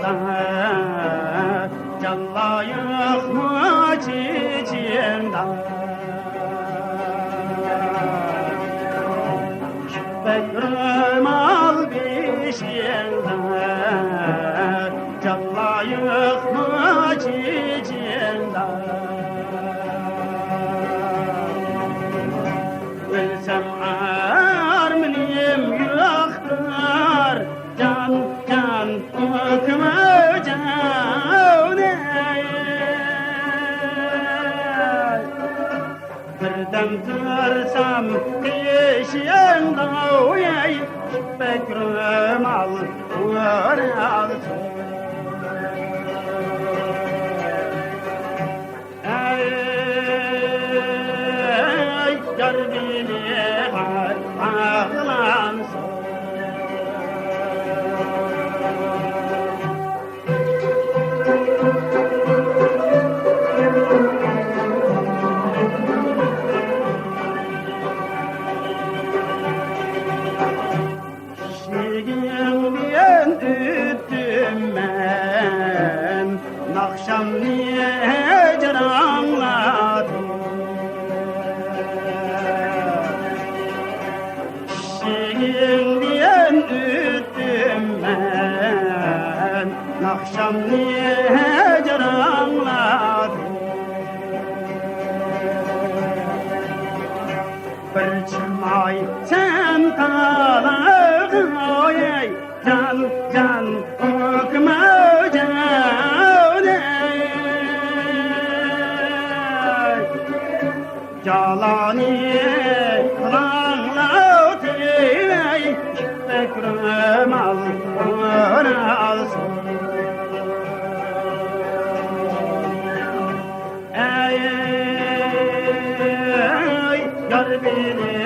başında canlayık mı çiçeğinde Bekrim al bişinde canlayık mı çiçeğinde Bilsem arminim yoktur can hükmü cavne Birden tırsam kişiyen doğuyay Bekrim al uğral Yar beni ağlansın Şiirin üttüm ben Nakşam niye canladım Şiirin üttüm ben Nakşam niye canladım Bir çımay sen kalırdın oy can hükmü cavne Calani kılanlav tey Bekrim al alsın Ey yar beni